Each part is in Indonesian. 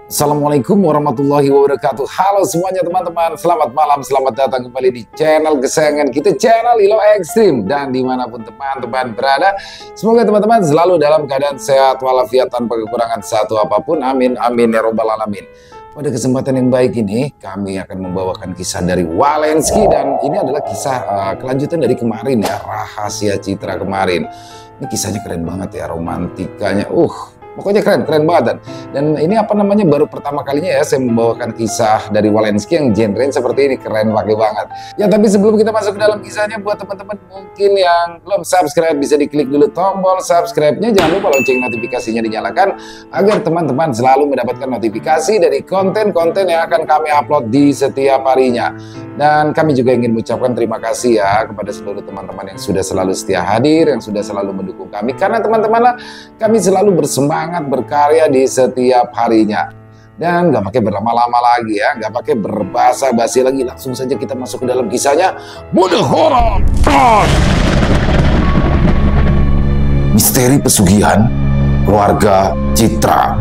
Assalamualaikum warahmatullahi wabarakatuh. Halo semuanya teman-teman, selamat malam, selamat datang kembali di channel kesayangan kita, channel Ilo Ekstrim. Dan dimanapun teman-teman berada, semoga teman-teman selalu dalam keadaan sehat walafiat tanpa kekurangan satu apapun. Amin, amin ya robbal alamin. Pada kesempatan yang baik ini, kami akan membawakan kisah dari Walensky. Dan ini adalah kisah kelanjutan dari kemarin ya, Rahasia Citra kemarin. Ini kisahnya keren banget ya, romantikanya. Pokoknya keren banget. Dan ini apa namanya, baru pertama kalinya ya saya membawakan kisah dari Walensky yang genre seperti ini, keren banget. Ya tapi sebelum kita masuk ke dalam kisahnya, buat teman-teman mungkin yang belum subscribe, bisa diklik dulu tombol subscribe-nya, jangan lupa lonceng notifikasinya dinyalakan agar teman-teman selalu mendapatkan notifikasi dari konten-konten yang akan kami upload di setiap harinya. Dan kami juga ingin mengucapkan terima kasih ya kepada seluruh teman-teman yang sudah selalu setia hadir, yang sudah selalu mendukung kami. Karena teman-teman lah, kami selalu bersemangat berkarya di setiap harinya. Dan gak pakai berlama-lama lagi ya, gak pakai berbahasa-basi lagi, langsung saja kita masuk ke dalam kisahnya. Mode horor. Misteri pesugihan keluarga Citra.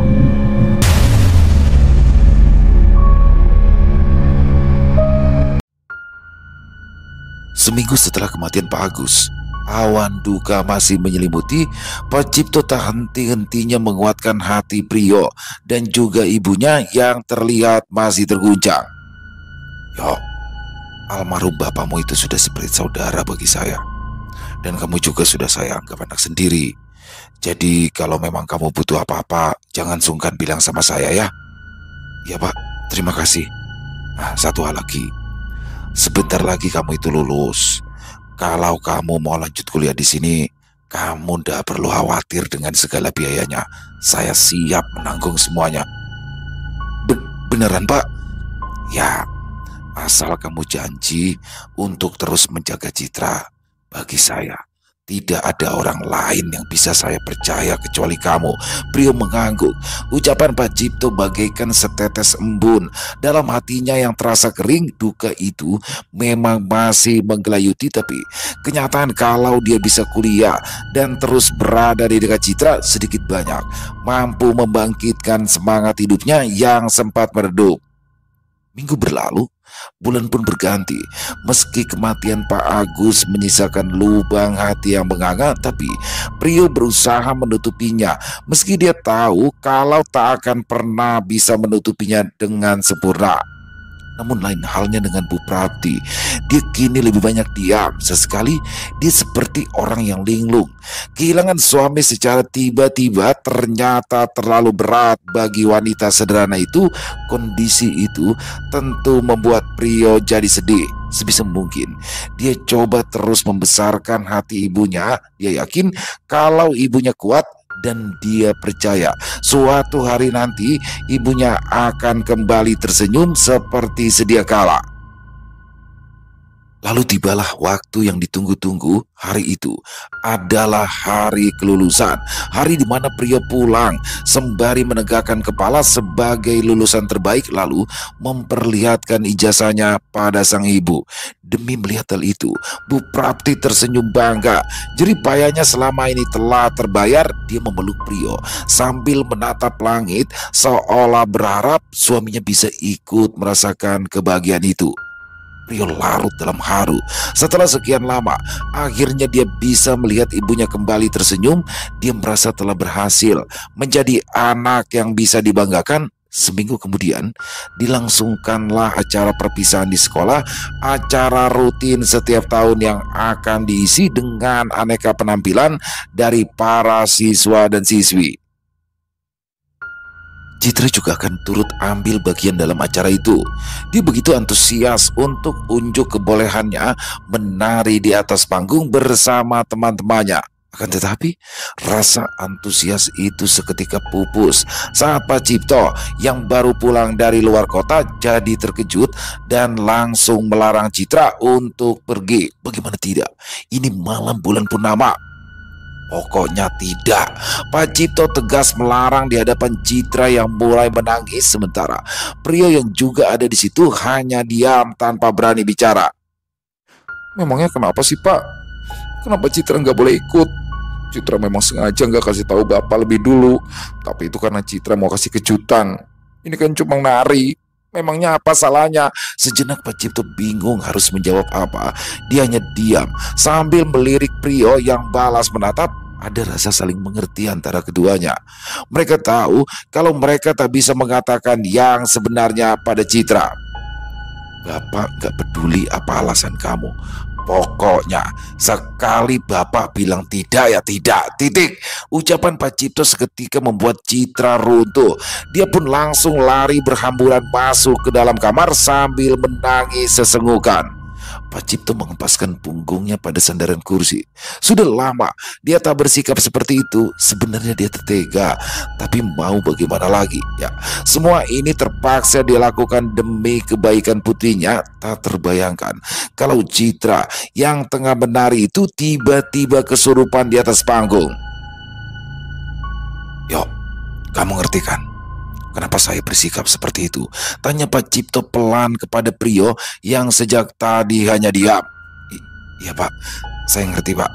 Seminggu setelah kematian Pak Agus, awan duka masih menyelimuti. Pak Cipto tak henti-hentinya menguatkan hati Priyo dan juga ibunya yang terlihat masih terguncang. Yo, almarhum bapakmu itu sudah seperti saudara bagi saya. Dan kamu juga sudah saya anggap anak sendiri. Jadi kalau memang kamu butuh apa-apa, jangan sungkan bilang sama saya ya. Ya Pak, terima kasih. Nah, satu hal lagi. Sebentar lagi kamu itu lulus. Kalau kamu mau lanjut kuliah di sini, kamu tidak perlu khawatir dengan segala biayanya. Saya siap menanggung semuanya. Beneran Pak? Ya, asal kamu janji untuk terus menjaga Citra. Bagi saya, tidak ada orang lain yang bisa saya percaya kecuali kamu. Priyo mengangguk. Ucapan Pak Cipto bagaikan setetes embun. Dalam hatinya yang terasa kering, duka itu memang masih menggelayuti. Tapi kenyataan kalau dia bisa kuliah dan terus berada di dekat Citra sedikit banyak mampu membangkitkan semangat hidupnya yang sempat meredup. Minggu berlalu, bulan pun berganti. Meski kematian Pak Agus menyisakan lubang hati yang menganga, tapi Priyo berusaha menutupinya. Meski dia tahu kalau tak akan pernah bisa menutupinya dengan sempurna. Namun lain halnya dengan Bu Prapti. Dia kini lebih banyak diam. Sesekali dia seperti orang yang linglung. Kehilangan suami secara tiba-tiba ternyata terlalu berat bagi wanita sederhana itu. Kondisi itu tentu membuat Priyo jadi sedih. Sebisa mungkin dia coba terus membesarkan hati ibunya. Dia yakin kalau ibunya kuat, dan dia percaya suatu hari nanti ibunya akan kembali tersenyum seperti sedia kala. Lalu tibalah waktu yang ditunggu-tunggu. Hari itu adalah hari kelulusan. Hari di mana Priyo pulang sembari menegakkan kepala sebagai lulusan terbaik, lalu memperlihatkan ijazahnya pada sang ibu. Demi melihat hal itu, Bu Prapti tersenyum bangga. Jerih payahnya selama ini telah terbayar. Dia memeluk Priyo sambil menatap langit, seolah berharap suaminya bisa ikut merasakan kebahagiaan itu. Priyo larut dalam haru. Setelah sekian lama, akhirnya dia bisa melihat ibunya kembali tersenyum. Dia merasa telah berhasil menjadi anak yang bisa dibanggakan. Seminggu kemudian, dilangsungkanlah acara perpisahan di sekolah. Acara rutin setiap tahun yang akan diisi dengan aneka penampilan dari para siswa dan siswi. Citra juga akan turut ambil bagian dalam acara itu. Dia begitu antusias untuk unjuk kebolehannya menari di atas panggung bersama teman-temannya. Akan tetapi, rasa antusias itu seketika pupus saat Pak Cipto yang baru pulang dari luar kota jadi terkejut dan langsung melarang Citra untuk pergi. Bagaimana tidak? Ini malam bulan purnama. Pokoknya tidak. Pak Cipto tegas melarang di hadapan Citra yang mulai menangis, sementara Priyo yang juga ada di situ hanya diam tanpa berani bicara. Memangnya kenapa sih Pak? Kenapa Citra nggak boleh ikut? Citra memang sengaja nggak kasih tahu Bapak lebih dulu. Tapi itu karena Citra mau kasih kejutan. Ini kan cuma nari. Memangnya apa salahnya? Sejenak Pak Cipto bingung harus menjawab apa. Dia hanya diam sambil melirik Prio yang balas menatap. Ada rasa saling mengerti antara keduanya. Mereka tahu kalau mereka tak bisa mengatakan yang sebenarnya pada Citra. Bapak gak peduli apa alasan kamu. Pokoknya sekali Bapak bilang tidak ya tidak, titik. Ucapan Pak Cipto seketika membuat Citra runtuh. Dia pun langsung lari berhamburan masuk ke dalam kamar sambil menangis sesenggukan. Pak Cipto mengempaskan punggungnya pada sandaran kursi. Sudah lama dia tak bersikap seperti itu. Sebenarnya dia tertega, tapi mau bagaimana lagi? Ya, semua ini terpaksa dia lakukan demi kebaikan putrinya. Tak terbayangkan kalau Citra yang tengah menari itu tiba-tiba kesurupan di atas panggung. Yuk, kamu ngerti kan? Kenapa saya bersikap seperti itu? Tanya Pak Cipto pelan kepada Prio yang sejak tadi hanya diam. Iya Pak, saya ngerti Pak.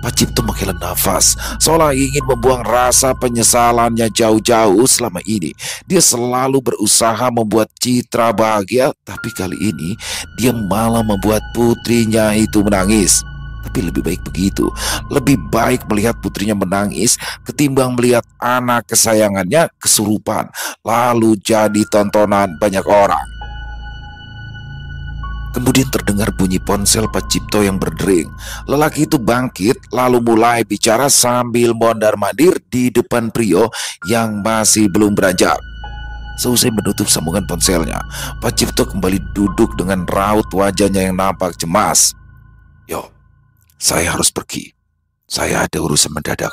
Pak Cipto menghela nafas, seolah ingin membuang rasa penyesalannya jauh-jauh selama ini. Dia selalu berusaha membuat Citra bahagia, tapi kali ini dia malah membuat putrinya itu menangis. Tapi lebih baik begitu. Lebih baik melihat putrinya menangis ketimbang melihat anak kesayangannya kesurupan lalu jadi tontonan banyak orang. Kemudian terdengar bunyi ponsel Pak Cipto yang berdering. Lelaki itu bangkit lalu mulai bicara sambil mondar-mandir di depan Prio yang masih belum beranjak. Seusai menutup sambungan ponselnya, Pak Cipto kembali duduk dengan raut wajahnya yang nampak cemas. Yo, saya harus pergi. Saya ada urusan mendadak.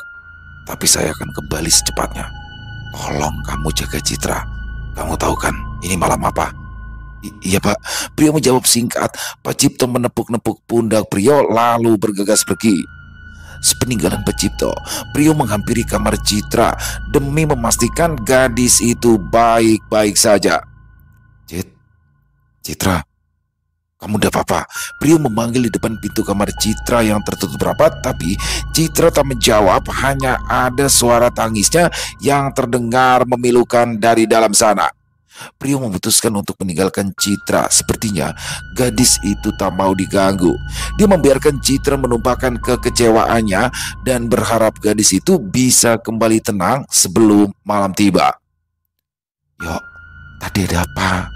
Tapi saya akan kembali secepatnya. Tolong kamu jaga Citra. Kamu tahu kan ini malam apa? Iya Pak. Prio menjawab singkat. Pak Cipto menepuk-nepuk pundak Prio lalu bergegas pergi. Sepeninggalan Pak Cipto, Prio menghampiri kamar Citra demi memastikan gadis itu baik-baik saja. Citra, kamu udah apa-apa? Prio memanggil di depan pintu kamar Citra yang tertutup rapat, tapi Citra tak menjawab, hanya ada suara tangisnya yang terdengar memilukan dari dalam sana. Prio memutuskan untuk meninggalkan Citra. Sepertinya gadis itu tak mau diganggu. Dia membiarkan Citra menumpahkan kekecewaannya dan berharap gadis itu bisa kembali tenang sebelum malam tiba. Yo, tadi ada apa?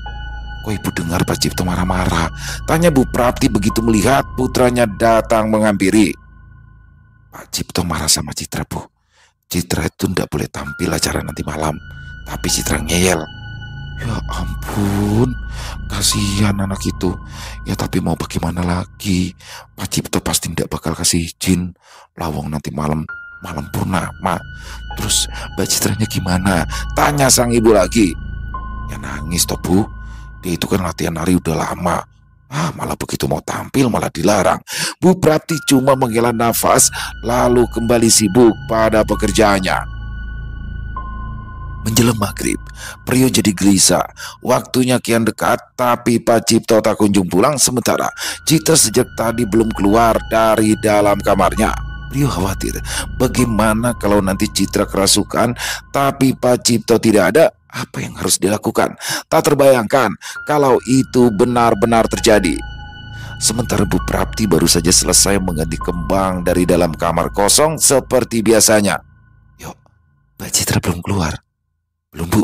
Kok ibu dengar Pak Cipto marah-marah? Tanya Bu Prapti begitu melihat putranya datang menghampiri. Pak Cipto marah sama Citra, Bu. Citra itu tidak boleh tampil acara nanti malam. Tapi Citra ngeyel. Ya ampun, kasihan anak itu. Ya tapi mau bagaimana lagi? Pak Cipto pasti tidak bakal kasih izin. Lawang nanti malam purnama. Terus Mbak Citranya gimana? Tanya sang ibu lagi. Ya nangis toh Bu. Dia itu kan latihan nari udah lama. Malah begitu mau tampil malah dilarang. Bu Prapti cuma menghela nafas lalu kembali sibuk pada pekerjaannya. Menjelang maghrib, Prio jadi gelisah. Waktunya kian dekat, tapi Pak Cipto tak kunjung pulang. Sementara Citra sejak tadi belum keluar dari dalam kamarnya. Prio khawatir, bagaimana kalau nanti Citra kerasukan, tapi Pak Cipto tidak ada. Apa yang harus dilakukan? Tak terbayangkan kalau itu benar-benar terjadi. Sementara Bu Prapti baru saja selesai mengganti kembang dari dalam kamar kosong seperti biasanya. Yuk, Mbak Citra belum keluar. Belum Bu,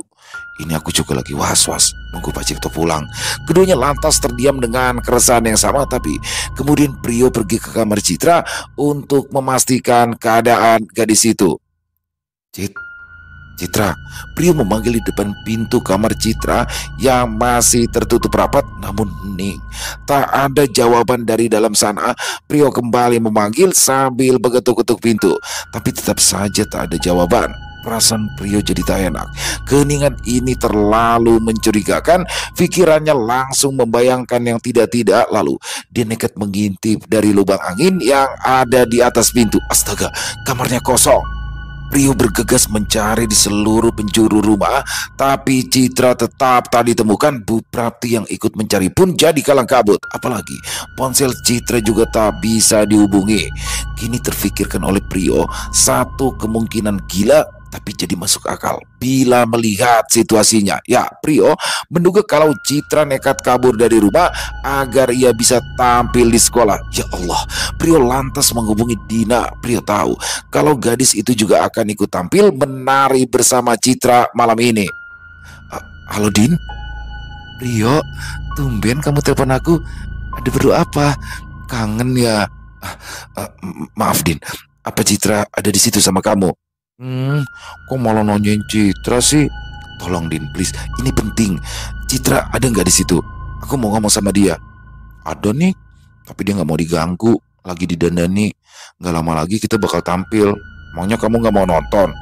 ini aku juga lagi was-was nunggu Pak Cipto pulang. Keduanya lantas terdiam dengan keresahan yang sama, tapi kemudian Prio pergi ke kamar Citra untuk memastikan keadaan gadis itu. Citra, Prio memanggil di depan pintu kamar Citra yang masih tertutup rapat namun hening. Tak ada jawaban dari dalam sana. Prio kembali memanggil sambil mengetuk-ketuk pintu, tapi tetap saja tak ada jawaban. Perasaan Prio jadi tak enak. Keheningan ini terlalu mencurigakan. Pikirannya langsung membayangkan yang tidak-tidak. Lalu dia nekat mengintip dari lubang angin yang ada di atas pintu. Astaga, kamarnya kosong. Prio bergegas mencari di seluruh penjuru rumah, tapi Citra tetap tak ditemukan. Bu Prapti yang ikut mencari pun jadi kalang kabut. Apalagi ponsel Citra juga tak bisa dihubungi. Kini terfikirkan oleh Prio satu kemungkinan gila, tapi jadi masuk akal bila melihat situasinya. Ya, Prio menduga kalau Citra nekat kabur dari rumah agar ia bisa tampil di sekolah. Ya Allah, Prio lantas menghubungi Dina. Prio tahu kalau gadis itu juga akan ikut tampil menari bersama Citra malam ini. Halo Din? Prio, tumben kamu telepon aku. Ada perlu apa? Kangen ya? Maaf Din, apa Citra ada di situ sama kamu? Kok malah nanyain Citra sih? Tolong Din, please, ini penting. Citra ada nggak di situ? Aku mau ngomong sama dia. Ada nih, tapi dia nggak mau diganggu. Lagi didandani. Nggak lama lagi kita bakal tampil. Maunya kamu nggak mau nonton?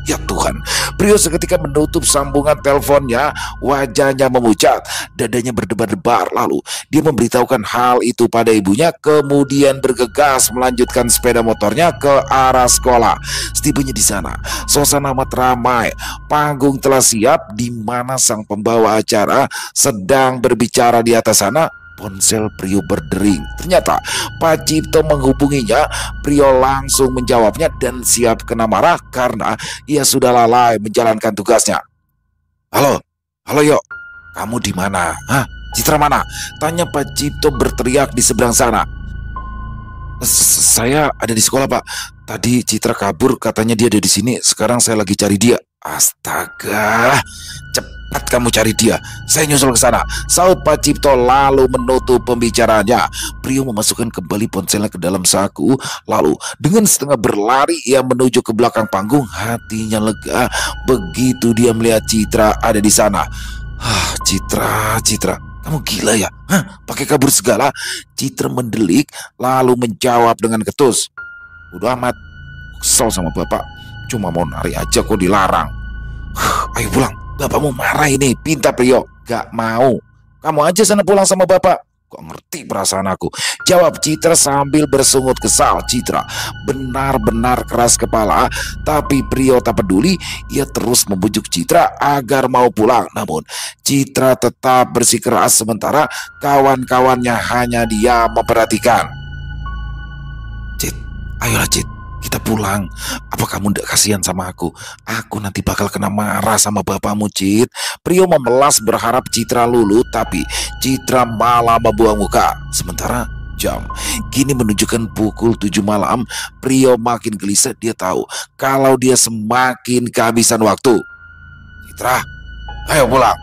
Ya Tuhan, Prio seketika menutup sambungan teleponnya, wajahnya memucat, dadanya berdebar-debar. Lalu dia memberitahukan hal itu pada ibunya, kemudian bergegas melanjutkan sepeda motornya ke arah sekolah. Setibanya di sana, suasana amat ramai. Panggung telah siap, di mana sang pembawa acara sedang berbicara di atas sana. Ponsel Prio berdering. Ternyata Pak Cipto menghubunginya. Prio langsung menjawabnya dan siap kena marah karena ia sudah lalai menjalankan tugasnya. Halo Yok, kamu di mana? Hah? Citra mana? Tanya Pak Cipto berteriak di seberang sana. Saya ada di sekolah Pak. Tadi Citra kabur, katanya dia ada di sini. Sekarang saya lagi cari dia. Astaga, cepat kamu cari dia. Saya nyusul ke sana, sahut Pak Cipto lalu menutup pembicaraannya. Prio memasukkan kembali ponselnya ke dalam saku. Lalu dengan setengah berlari ia menuju ke belakang panggung. Hatinya lega begitu dia melihat Citra ada di sana. Citra, kamu gila ya? Pakai kabur segala? Citra mendelik lalu menjawab dengan ketus. Udah amat, kesel sama bapak. Cuma mau nari aja kok dilarang. Ayo pulang, bapakmu marah ini. Pinta Prio. Gak mau. Kamu aja sana pulang sama bapak. Kok ngerti perasaan aku? Jawab Citra sambil bersungut kesal. Citra benar-benar keras kepala, tapi Prio tak peduli. Ia terus membujuk Citra agar mau pulang. Namun Citra tetap bersikeras sementara kawan-kawannya hanya diam memperhatikan. Cit, ayolah Cit, kita pulang. Apa kamu ndak kasihan sama aku? Aku nanti bakal kena marah sama bapakmu, Cit. Prio memelas berharap Citra lulu, tapi Citra malah membuang muka. Sementara jam kini menunjukkan pukul 7 malam. Prio makin gelisah. Dia tahu kalau dia semakin kehabisan waktu. Citra, ayo pulang.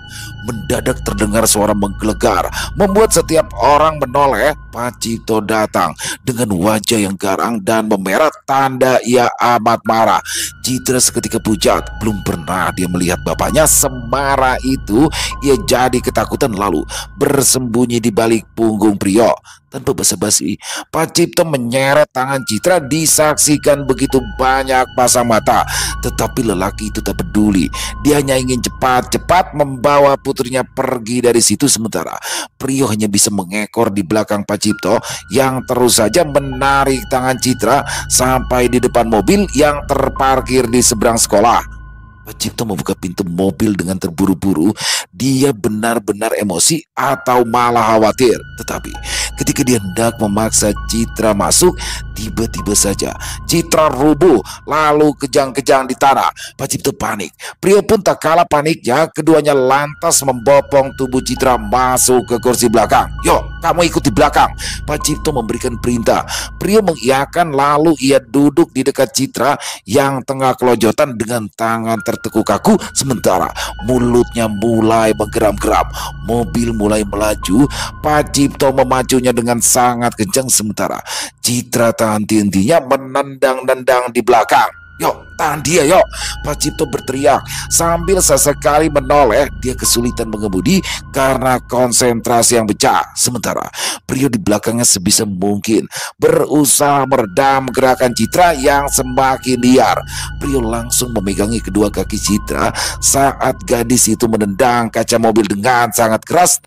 Mendadak terdengar suara menggelegar, membuat setiap orang menoleh. Pak Cipto datang dengan wajah yang garang dan memerah, tanda ia amat marah. Citra seketika pucat. Belum pernah dia melihat bapaknya semarah itu. Ia jadi ketakutan lalu bersembunyi di balik punggung Prio. Tanpa basa-basi, Pak Cipto menyeret tangan Citra. Disaksikan begitu banyak pasang mata, tetapi lelaki itu tak peduli. Dia hanya ingin cepat-cepat membawa putrinya pergi dari situ. Sementara Prio hanya bisa mengekor di belakang Pak Cipto yang terus saja menarik tangan Citra sampai di depan mobil yang terparkir di seberang sekolah. Pak Cipto membuka pintu mobil dengan terburu-buru. Dia benar-benar emosi atau malah khawatir. Tetapi ketika dia hendak memaksa Citra masuk, tiba-tiba saja Citra rubuh lalu kejang-kejang di tanah. Pak Cipto panik. Prio pun tak kalah paniknya. Keduanya lantas membopong tubuh Citra masuk ke kursi belakang. Yuk, kamu ikut di belakang. Pak Cipto memberikan perintah. Prio mengiyakan lalu ia duduk di dekat Citra yang tengah kelojotan dengan tangan tertekuk kaku. Sementara mulutnya mulai menggeram-geram. Mobil mulai melaju. Pak Cipto memacunya dengan sangat kencang sementara Citra tak henti-hentinya menendang-nendang di belakang. Yuk, tahan dia yuk. Pak Cipto berteriak sambil sesekali menoleh. Dia kesulitan mengemudi karena konsentrasi yang pecah. Sementara Prio di belakangnya sebisa mungkin berusaha meredam gerakan Citra yang semakin liar. Prio langsung memegangi kedua kaki Citra saat gadis itu menendang kaca mobil dengan sangat keras.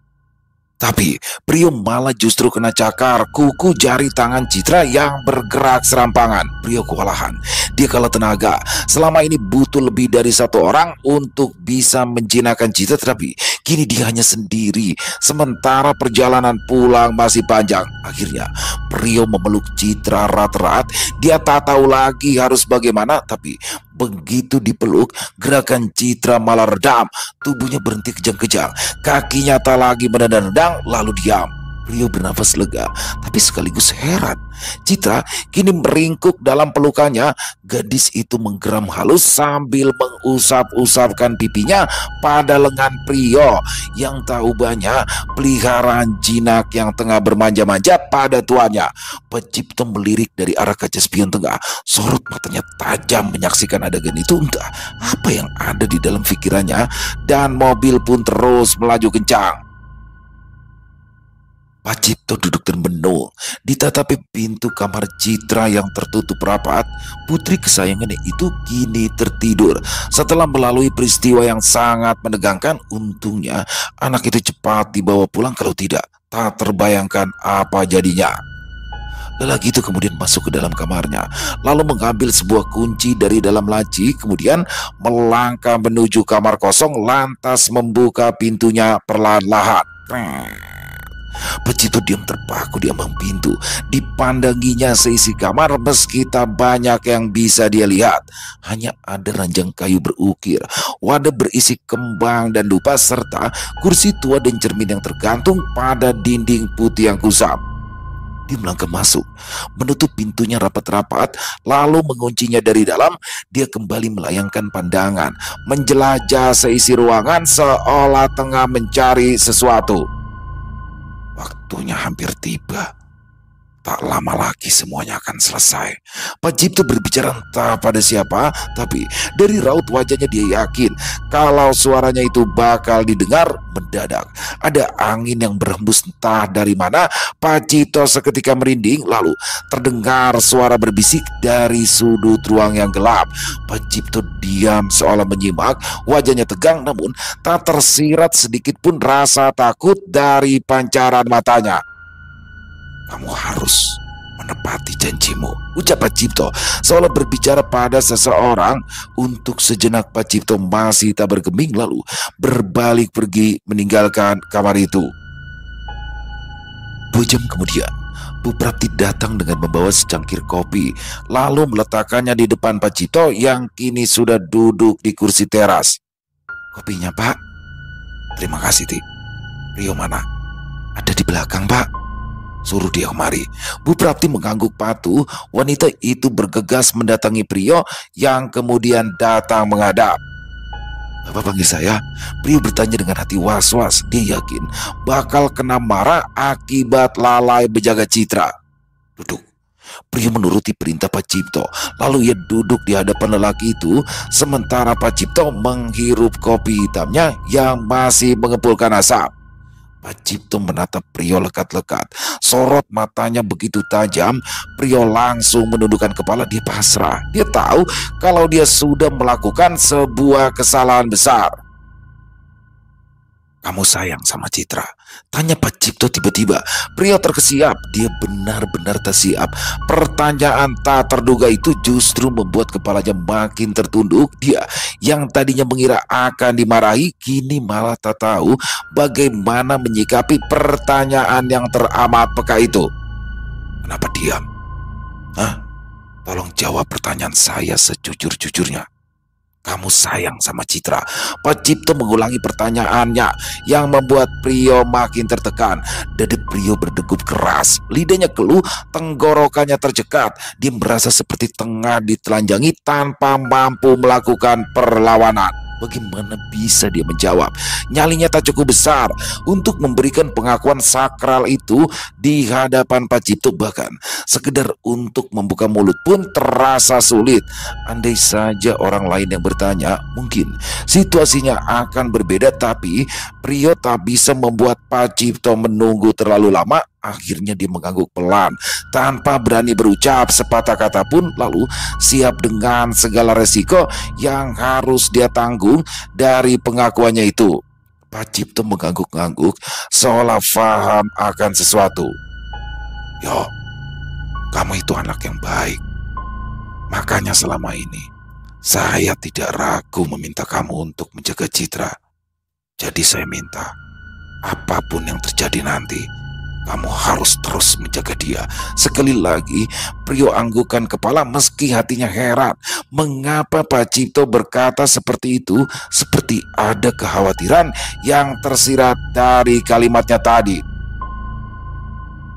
Tapi Prio malah justru kena cakar kuku jari tangan Citra yang bergerak serampangan. Prio kewalahan. Dia kalah tenaga. Selama ini butuh lebih dari satu orang untuk bisa menjinakkan Citra, tetapi Kini dia hanya sendiri, sementara perjalanan pulang masih panjang. Akhirnya Prio memeluk Citra erat-erat. Dia tak tahu lagi harus bagaimana, tapi begitu dipeluk, gerakan Citra malah redam. Tubuhnya berhenti kejang-kejang, kakinya tak lagi menendang-nendang, lalu diam. Prio bernafas lega, tapi sekaligus heran. Citra kini meringkuk dalam pelukannya. Gadis itu menggeram halus sambil mengusap-usapkan pipinya pada lengan Prio yang tak ubahnya peliharaan jinak yang tengah bermanja-manja pada tuannya. Pecipto melirik dari arah kaca spion tengah. Sorot matanya tajam menyaksikan adegan itu. Entah apa yang ada di dalam pikirannya, dan mobil pun terus melaju kencang. Pacipto duduk termenung, ditatapi pintu kamar Citra yang tertutup rapat. Putri kesayangannya itu kini tertidur. Setelah melalui peristiwa yang sangat menegangkan, untungnya anak itu cepat dibawa pulang, kalau tidak, tak terbayangkan apa jadinya. Lelaki itu kemudian masuk ke dalam kamarnya, lalu mengambil sebuah kunci dari dalam laci, kemudian melangkah menuju kamar kosong, lantas membuka pintunya perlahan-lahan. Pecito diam terpaku di ambang pintu. Dipandanginya seisi kamar, meski tak banyak yang bisa dia lihat. Hanya ada ranjang kayu berukir, wadah berisi kembang dan dupa, serta kursi tua dan cermin yang tergantung pada dinding putih yang kusam. Dia melangkah masuk, menutup pintunya rapat-rapat, lalu menguncinya dari dalam. Dia kembali melayangkan pandangan, menjelajah seisi ruangan seolah tengah mencari sesuatu. Waktunya hampir tiba. Tak lama lagi semuanya akan selesai. Pacipto berbicara entah pada siapa, tapi dari raut wajahnya dia yakin kalau suaranya itu bakal didengar. Mendadak ada angin yang berhembus entah dari mana. Pacipto seketika merinding, lalu terdengar suara berbisik dari sudut ruang yang gelap. Pacipto diam seolah menyimak, wajahnya tegang, namun tak tersirat sedikit pun rasa takut dari pancaran matanya. "Kamu harus menepati janjimu," ucap Pacipto seolah berbicara pada seseorang. Untuk sejenak Pacipto masih tak bergeming, lalu berbalik pergi meninggalkan kamar itu. 2 jam kemudian, Bu Prapti datang dengan membawa secangkir kopi, lalu meletakkannya di depan Pacipto yang kini sudah duduk di kursi teras. "Kopinya, Pak." "Terima kasih, Ti." "Rio mana?" "Ada di belakang, Pak." "Suruh dia kemari." Bu Prapti mengangguk patuh. Wanita itu bergegas mendatangi Prio yang kemudian datang menghadap. "Bapak panggil saya?" Prio bertanya dengan hati was-was. Dia yakin bakal kena marah akibat lalai menjaga Citra. "Duduk." Prio menuruti perintah Pacipto. Lalu ia duduk di hadapan lelaki itu, sementara Pacipto menghirup kopi hitamnya yang masih mengepulkan asap. Pacipto menatap Prio lekat-lekat. Sorot matanya begitu tajam. Prio langsung menundukkan kepala. Dia pasrah. Dia tahu kalau dia sudah melakukan sebuah kesalahan besar. "Kamu sayang sama Citra?" tanya Pacipto tiba-tiba. Prio terkesiap. Dia benar-benar tak siap. Pertanyaan tak terduga itu justru membuat kepalanya makin tertunduk. Dia yang tadinya mengira akan dimarahi, kini malah tak tahu bagaimana menyikapi pertanyaan yang teramat peka itu. "Kenapa diam? Hah? Tolong jawab pertanyaan saya sejujur-jujurnya. Kamu sayang sama Citra?" Pacipto mengulangi pertanyaannya yang membuat Prio makin tertekan. Dada Prio berdegup keras, lidahnya keluh, tenggorokannya tercekat. Dia merasa seperti tengah ditelanjangi tanpa mampu melakukan perlawanan. Bagaimana bisa dia menjawab? Nyalinya tak cukup besar untuk memberikan pengakuan sakral itu di hadapan Pacipto. Bahkan sekedar untuk membuka mulut pun terasa sulit. Andai saja orang lain yang bertanya, mungkin situasinya akan berbeda. Tapi Prio tak bisa membuat Pacipto menunggu terlalu lama. Akhirnya dia mengangguk pelan tanpa berani berucap sepatah kata pun, lalu siap dengan segala resiko yang harus dia tanggung dari pengakuannya itu. Pacipto mengangguk-angguk seolah paham akan sesuatu. "Yo, kamu itu anak yang baik. Makanya selama ini saya tidak ragu meminta kamu untuk menjaga Citra. Jadi saya minta, apapun yang terjadi nanti, kamu harus terus menjaga dia. Sekali lagi, Priyo anggukan kepala meski hatinya heran. Mengapa Pak Cipto berkata seperti itu? Seperti ada kekhawatiran yang tersirat dari kalimatnya tadi.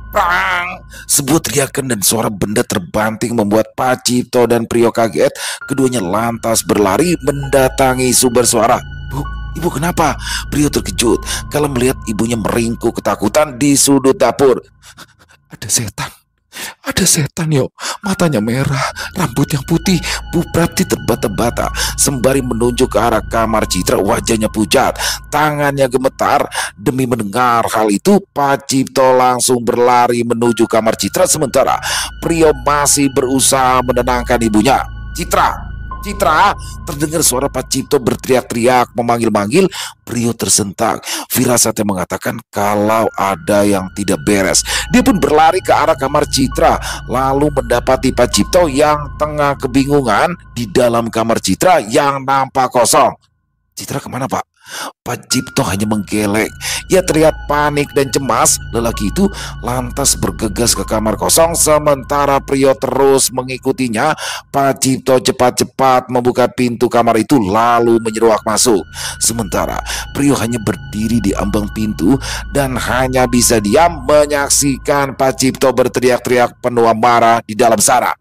Prang! Sebuah teriakan dan suara benda terbanting membuat Pak Cipto dan Priyo kaget. Keduanya lantas berlari mendatangi sumber suara. Bu, ibu kenapa? Priyo terkejut kalau melihat ibunya meringkuk ketakutan di sudut dapur. Ada setan. Ada setan yo, matanya merah, rambutnya putih. Bu Prapti terbata-bata sembari menunjuk ke arah kamar Citra. Wajahnya pucat, tangannya gemetar. Demi mendengar hal itu, Pak Cipto langsung berlari menuju kamar Citra. Sementara Priyo masih berusaha menenangkan ibunya. Citra, Citra, terdengar suara Pak Cipto berteriak-teriak memanggil-manggil. Priyo tersentak. Firasatnya mengatakan kalau ada yang tidak beres. Dia pun berlari ke arah kamar Citra, lalu mendapati Pak Cipto yang tengah kebingungan di dalam kamar Citra yang nampak kosong. Citra kemana, Pak? Pak Cipto hanya menggeleng. Ia terlihat panik dan cemas. Lelaki itu lantas bergegas ke kamar kosong, sementara Priyo terus mengikutinya. Pak Cipto cepat-cepat membuka pintu kamar itu lalu menyeruak masuk. Sementara Priyo hanya berdiri di ambang pintu dan hanya bisa diam menyaksikan Pak Cipto berteriak-teriak penuh amarah di dalam sana.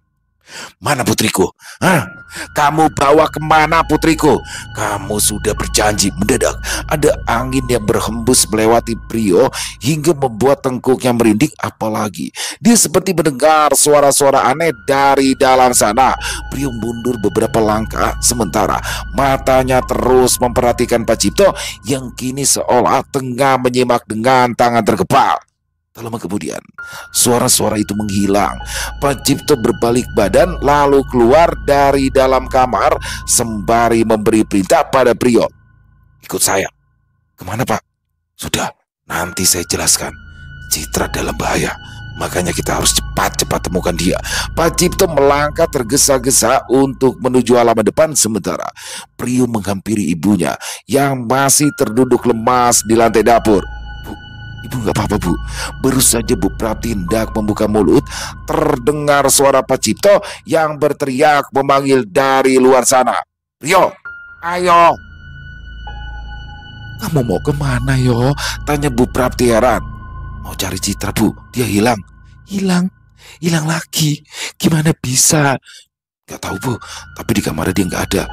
Mana putriku? Hah? Kamu bawa kemana putriku? Kamu sudah berjanji. Mendadak ada angin yang berhembus melewati Priyo hingga membuat tengkuknya merinding. Apalagi dia seperti mendengar suara-suara aneh dari dalam sana. Priyo mundur beberapa langkah, sementara matanya terus memperhatikan Pak Cipto yang kini seolah tengah menyimak dengan tangan terkepal. Tak lama kemudian, suara-suara itu menghilang. Pak Cipto berbalik badan lalu keluar dari dalam kamar sembari memberi perintah pada Priyo. Ikut saya. Kemana, Pak? Sudah, nanti saya jelaskan. Citra dalam bahaya, makanya kita harus cepat-cepat temukan dia. Pak Cipto melangkah tergesa-gesa untuk menuju halaman depan, sementara Priyo menghampiri ibunya yang masih terduduk lemas di lantai dapur. Ibu nggak apa-apa, Bu. Baru saja Bu Prapti hendak membuka mulut, terdengar suara Pak Cipto yang berteriak memanggil dari luar sana. Priyo, ayo. Kamu mau kemana, yo? Tanya Bu Prapti heran. Mau cari Citra, Bu. Dia hilang. Hilang lagi. Gimana bisa? Gak tahu, Bu. Tapi di kamarnya dia nggak ada.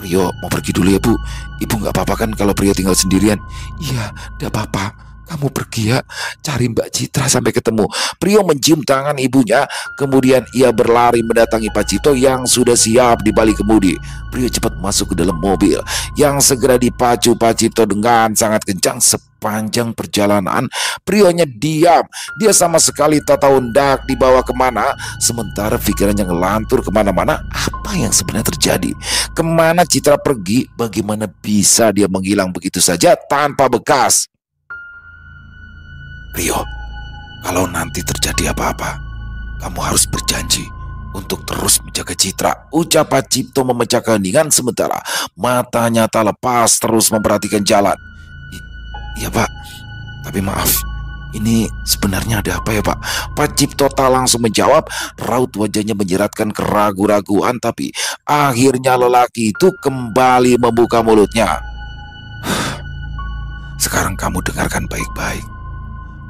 Priyo mau pergi dulu ya, Bu. Ibu nggak apa-apa kan kalau Priyo tinggal sendirian? Iya, nggak apa-apa. Kamu pergi ya, cari Mbak Citra sampai ketemu. Priyo mencium tangan ibunya, kemudian ia berlari mendatangi Pak Cipto yang sudah siap di balik kemudi. Priyo cepat masuk ke dalam mobil yang segera dipacu Pak Cipto dengan sangat kencang. Sepanjang perjalanan, Prionya diam. Dia sama sekali tak tahu hendak dibawa kemana, sementara pikirannya ngelantur kemana-mana. Apa yang sebenarnya terjadi? Kemana Citra pergi? Bagaimana bisa dia menghilang begitu saja tanpa bekas? Priyo, kalau nanti terjadi apa-apa, kamu harus berjanji untuk terus menjaga Citra, ucap Pak Cipto memecah keheningan sementara matanya tak lepas terus memperhatikan jalan. Iya, Pak, tapi maaf, ini sebenarnya ada apa ya, Pak? Pak Cipto tak langsung menjawab. Raut wajahnya menyeratkan keraguan-raguan, tapi akhirnya lelaki itu kembali membuka mulutnya. Sekarang kamu dengarkan baik-baik.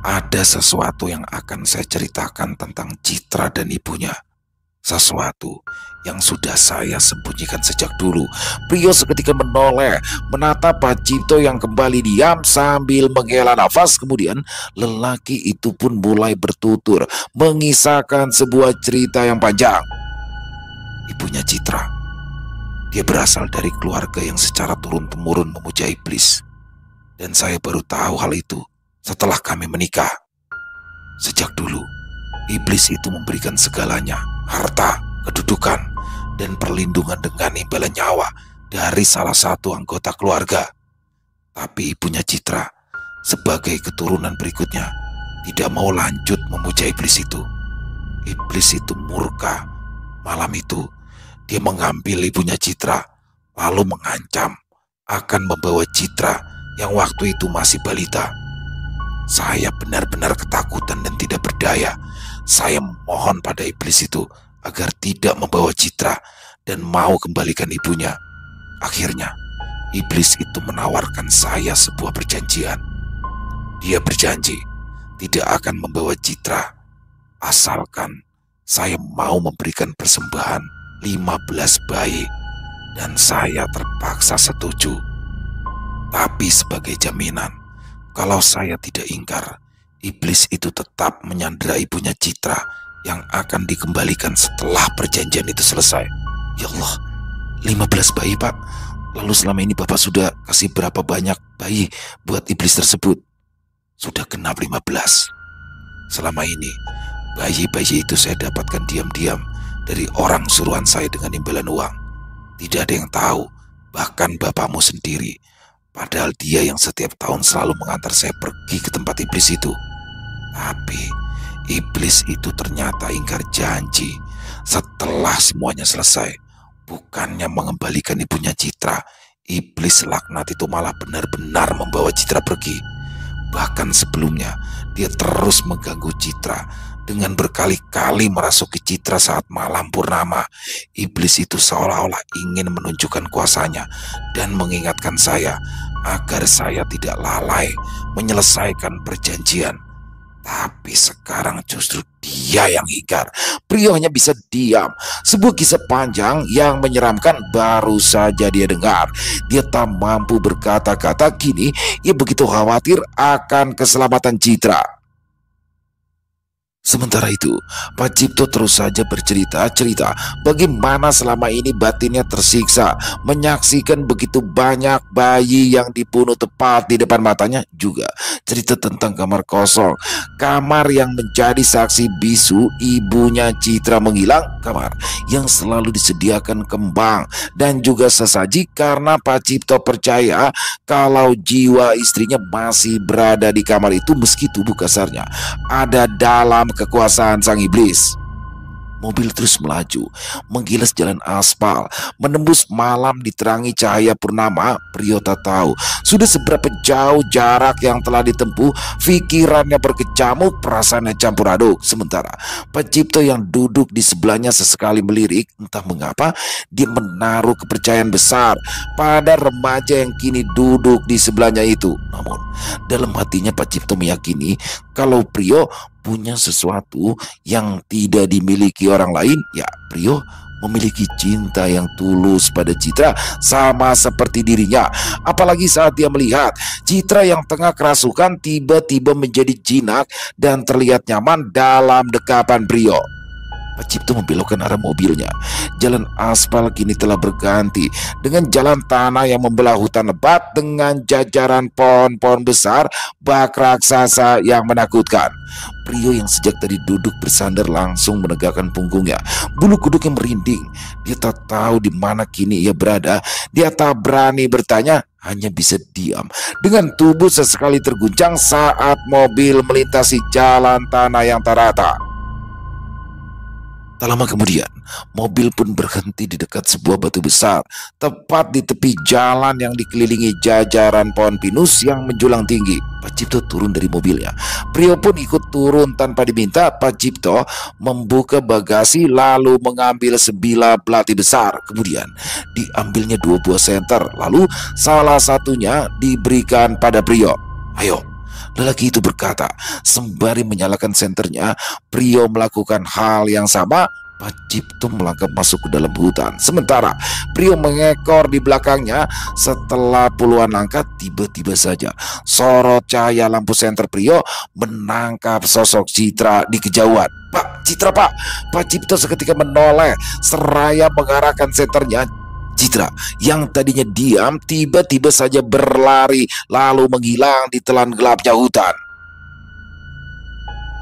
Ada sesuatu yang akan saya ceritakan tentang Citra dan ibunya. Sesuatu yang sudah saya sembunyikan sejak dulu. Priyo seketika menoleh, menatap Pak Cipto yang kembali diam sambil menghela nafas. Kemudian lelaki itu pun mulai bertutur, mengisahkan sebuah cerita yang panjang. Ibunya Citra, dia berasal dari keluarga yang secara turun-temurun memuja iblis. Dan saya baru tahu hal itu setelah kami menikah. Sejak dulu, iblis itu memberikan segalanya, harta, kedudukan, dan perlindungan dengan imbalan nyawa dari salah satu anggota keluarga. Tapi ibunya Citra, sebagai keturunan berikutnya, tidak mau lanjut memuja iblis itu. Iblis itu murka. Malam itu, dia mengambil ibunya Citra, lalu mengancam akan membawa Citra yang waktu itu masih balita. Saya benar-benar ketakutan dan tidak berdaya. Saya mohon pada iblis itu agar tidak membawa Citra dan mau kembalikan ibunya. Akhirnya, iblis itu menawarkan saya sebuah perjanjian. Dia berjanji tidak akan membawa Citra asalkan saya mau memberikan persembahan 15 bayi, dan saya terpaksa setuju. Tapi sebagai jaminan, kalau saya tidak ingkar, iblis itu tetap menyandera ibunya Citra yang akan dikembalikan setelah perjanjian itu selesai. Ya Allah, 15 bayi Pak. Lalu selama ini Bapak sudah kasih berapa banyak bayi buat iblis tersebut? Sudah genap 15. Selama ini, bayi-bayi itu saya dapatkan diam-diam dari orang suruhan saya dengan imbalan uang. Tidak ada yang tahu, bahkan bapakmu sendiri. Padahal dia yang setiap tahun selalu mengantar saya pergi ke tempat iblis itu. Tapi iblis itu ternyata ingkar janji. Setelah semuanya selesai, bukannya mengembalikan ibunya Citra, iblis laknat itu malah benar-benar membawa Citra pergi. Bahkan sebelumnya, dia terus mengganggu Citra dengan berkali-kali merasuki Citra saat malam purnama. Iblis itu seolah-olah ingin menunjukkan kuasanya dan mengingatkan saya agar saya tidak lalai menyelesaikan perjanjian. Tapi sekarang justru dia yang ingkar. Prio hanya bisa diam. Sebuah kisah panjang yang menyeramkan baru saja dia dengar. Dia tak mampu berkata-kata, kini ia begitu khawatir akan keselamatan Citra. Sementara itu, Pak Cipto terus saja bercerita-cerita bagaimana selama ini batinnya tersiksa menyaksikan begitu banyak bayi yang dibunuh tepat di depan matanya. Juga cerita tentang kamar kosong, kamar yang menjadi saksi bisu ibunya Citra menghilang, kamar yang selalu disediakan kembang dan juga sesaji karena Pak Cipto percaya kalau jiwa istrinya masih berada di kamar itu meski tubuh kasarnya ada dalam kekuasaan sang iblis. Mobil terus melaju, menggilas jalan aspal, menembus malam diterangi cahaya purnama. Prio tak tahu sudah seberapa jauh jarak yang telah ditempuh. Pikirannya berkecamuk, perasaannya campur aduk. Sementara Pak Cipto yang duduk di sebelahnya sesekali melirik. Entah mengapa dia menaruh kepercayaan besar pada remaja yang kini duduk di sebelahnya itu. Namun dalam hatinya Pak Cipto meyakini kalau Prio punya sesuatu yang tidak dimiliki orang lain. Ya, Prio memiliki cinta yang tulus pada Citra sama seperti dirinya. Apalagi saat dia melihat Citra yang tengah kerasukan tiba-tiba menjadi jinak dan terlihat nyaman dalam dekapan Prio. Pak Cipto membelokkan arah mobilnya. Jalan aspal kini telah berganti dengan jalan tanah yang membelah hutan lebat dengan jajaran pohon-pohon besar bak raksasa yang menakutkan. Prio yang sejak tadi duduk bersandar langsung menegakkan punggungnya. Bulu kuduknya merinding. Dia tak tahu di mana kini ia berada. Dia tak berani bertanya, hanya bisa diam dengan tubuh sesekali terguncang saat mobil melintasi jalan tanah yang tak rata. Tak lama kemudian, mobil pun berhenti di dekat sebuah batu besar, tepat di tepi jalan yang dikelilingi jajaran pohon pinus yang menjulang tinggi. Pak Cipto turun dari mobilnya. Prio pun ikut turun tanpa diminta. Pak Cipto membuka bagasi lalu mengambil sebilah belati besar. Kemudian diambilnya 2 buah senter, lalu salah satunya diberikan pada Prio. "Ayo," lelaki itu berkata sembari menyalakan senternya. Prio melakukan hal yang sama. Pak Cipto melangkah masuk ke dalam hutan. Sementara Prio mengekor di belakangnya. Setelah puluhan langkah, tiba-tiba saja sorot cahaya lampu senter Prio menangkap sosok Citra di kejauhan. "Pak, Citra Pak!" Pak Cipto seketika menoleh seraya mengarahkan senternya. Citra yang tadinya diam tiba-tiba saja berlari lalu menghilang di telan gelapnya hutan.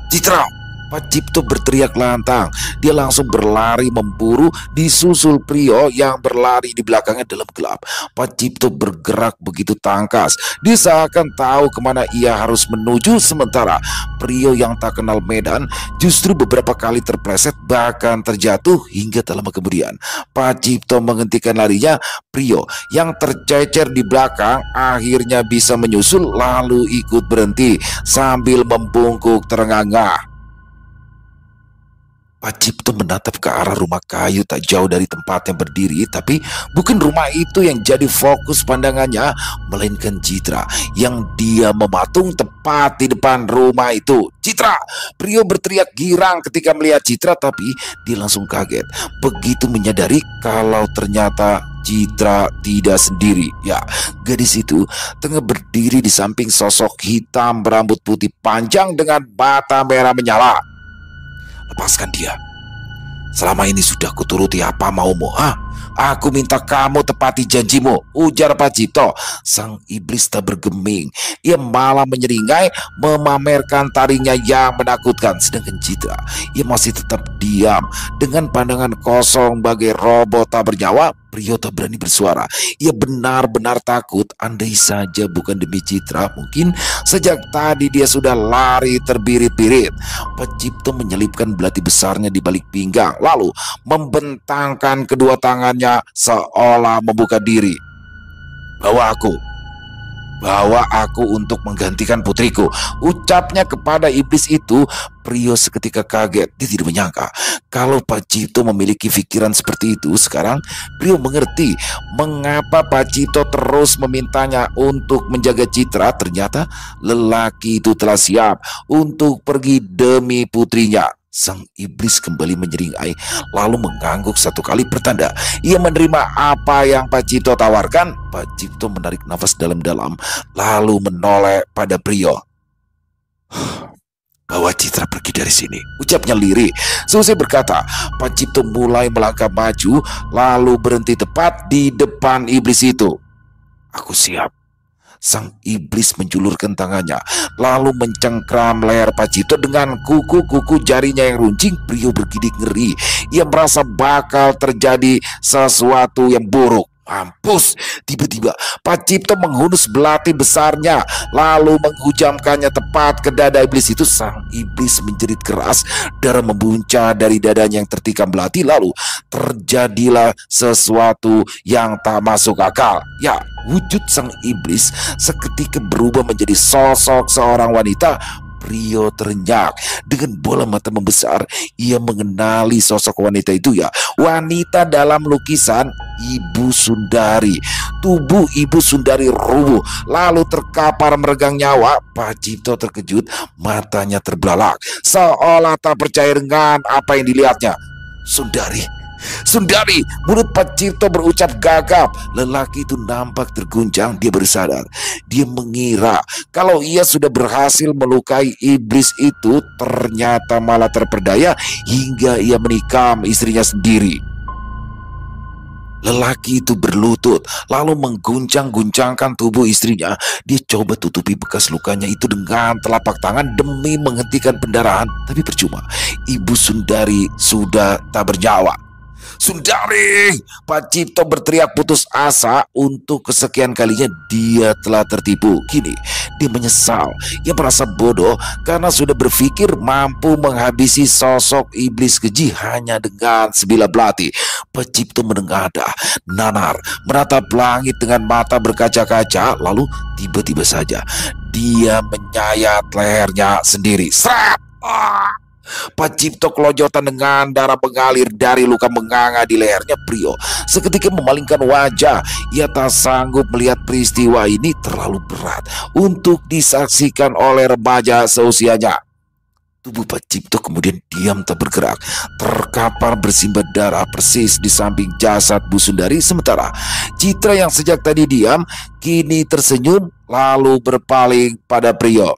"Citra!" Pak Cipto berteriak lantang. Dia langsung berlari memburu, disusul Prio yang berlari di belakangnya dalam gelap. Pak Cipto bergerak begitu tangkas. Dia seakan tahu kemana ia harus menuju, sementara Prio yang tak kenal medan justru beberapa kali terpleset bahkan terjatuh hingga tak lama kemudian Pak Cipto menghentikan larinya. Prio yang tercecer di belakang akhirnya bisa menyusul lalu ikut berhenti sambil membungkuk terengah-engah. Pak Cipto menatap ke arah rumah kayu tak jauh dari tempatnya berdiri, tapi bukan rumah itu yang jadi fokus pandangannya, melainkan Citra yang dia mematung tepat di depan rumah itu. "Citra!" Prio berteriak girang ketika melihat Citra, tapi dia langsung kaget begitu menyadari kalau ternyata Citra tidak sendiri. Ya, gadis itu tengah berdiri di samping sosok hitam berambut putih panjang dengan mata merah menyala. "Lepaskan dia. Selama ini sudah kuturuti apa maumu. Aku minta kamu tepati janjimu," ujar Pak Cipto. Sang iblis tak bergeming. Ia malah menyeringai, memamerkan taringnya yang menakutkan. Sedangkan Citra, ia masih tetap diam dengan pandangan kosong bagai robot tak bernyawa. Prio tak berani bersuara. Ia benar-benar takut. Andai saja bukan demi Citra, mungkin sejak tadi dia sudah lari terbirit-birit. Pak Cipto menyelipkan belati besarnya di balik pinggang, lalu membentangkan kedua tangannya seolah membuka diri. Bawa aku untuk menggantikan putriku," ucapnya kepada iblis itu. Prio seketika kaget. Dia tidak menyangka kalau Pak Cipto memiliki pikiran seperti itu. Sekarang Prio mengerti mengapa Pak Cipto terus memintanya untuk menjaga Citra. Ternyata lelaki itu telah siap untuk pergi demi putrinya. Sang iblis kembali menyeringai, lalu mengangguk satu kali pertanda ia menerima apa yang Pak Cipto tawarkan. Pak Cipto menarik nafas dalam-dalam, lalu menoleh pada Prio. "Bawa Citra pergi dari sini," ucapnya lirih. Selesai berkata, Pak Cipto mulai melangkah maju, lalu berhenti tepat di depan iblis itu. "Aku siap." Sang iblis menjulurkan tangannya, lalu mencengkram leher Pak Cipto dengan kuku-kuku jarinya yang runcing. Prio bergidik ngeri. Ia merasa bakal terjadi sesuatu yang buruk. Mampus! Tiba-tiba Pak Cipto menghunus belati besarnya, lalu menghujamkannya tepat ke dada iblis itu. Sang iblis menjerit keras, darah membuncah dari dadanya yang tertikam belati. Lalu terjadilah sesuatu yang tak masuk akal. Ya, wujud sang iblis seketika berubah menjadi sosok seorang wanita. Prio terenyak. Dengan bola mata membesar, ia mengenali sosok wanita itu. Ya, wanita dalam lukisan Ibu Sundari. Tubuh Ibu Sundari rubuh, lalu terkapar meregang nyawa. Pak Cipto terkejut, matanya terbelalak, seolah tak percaya dengan apa yang dilihatnya. Sundari, mulut Pak Cipto berucap gagap. Lelaki itu nampak terguncang. Dia bersadar. Dia mengira kalau ia sudah berhasil melukai iblis itu, ternyata malah terperdaya hingga ia menikam istrinya sendiri. Lelaki itu berlutut, lalu mengguncang-guncangkan tubuh istrinya. Dia coba tutupi bekas lukanya itu dengan telapak tangan demi menghentikan pendarahan, tapi percuma. Ibu Sundari sudah tak bernyawa. "Sundari!" Pak Cipto berteriak putus asa. Untuk kesekian kalinya dia telah tertipu. Kini dia menyesal. Ia merasa bodoh karena sudah berpikir mampu menghabisi sosok iblis keji hanya dengan sebilah belati. Pak Cipto menengadah, nanar, menatap langit dengan mata berkaca-kaca. Lalu tiba-tiba saja dia menyayat lehernya sendiri. Srap! Pak Cipto kelojotan dengan darah mengalir dari luka menganga di lehernya. Prio seketika memalingkan wajah. Ia tak sanggup melihat peristiwa ini, terlalu berat untuk disaksikan oleh remaja seusianya. Tubuh Pak Cipto kemudian diam tak bergerak, terkapar bersimbah darah persis di samping jasad Bu Sundari. Sementara Citra yang sejak tadi diam kini tersenyum lalu berpaling pada Prio.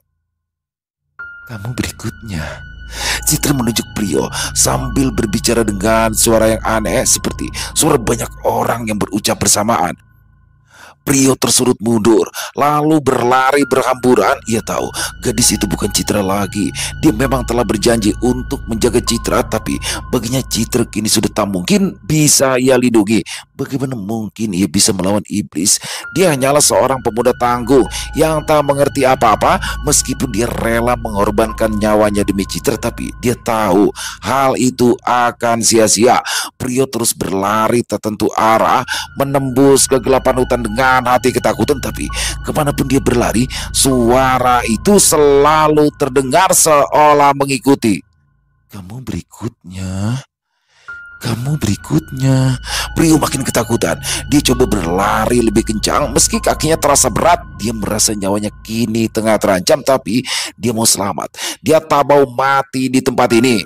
"Kamu berikutnya." Citra menunjuk Prio sambil berbicara dengan suara yang aneh seperti suara banyak orang yang berucap bersamaan. Prio tersurut mundur, lalu berlari berhamburan. Ia tahu gadis itu bukan Citra lagi. Dia memang telah berjanji untuk menjaga Citra, tapi baginya Citra kini sudah tak mungkin bisa ia lindungi. Bagaimana mungkin ia bisa melawan iblis? Dia hanyalah seorang pemuda tangguh yang tak mengerti apa-apa. Meskipun dia rela mengorbankan nyawanya demi Citra, tapi dia tahu hal itu akan sia-sia. Prio terus berlari tak tentu arah, menembus kegelapan hutan dengan hati ketakutan. Tapi kemanapun dia berlari, suara itu selalu terdengar seolah mengikuti. Kamu berikutnya, kamu berikutnya. Prio makin ketakutan. Dia coba berlari lebih kencang. Meski kakinya terasa berat, dia merasa nyawanya kini tengah terancam. Tapi dia mau selamat. Dia tak mau mati di tempat ini.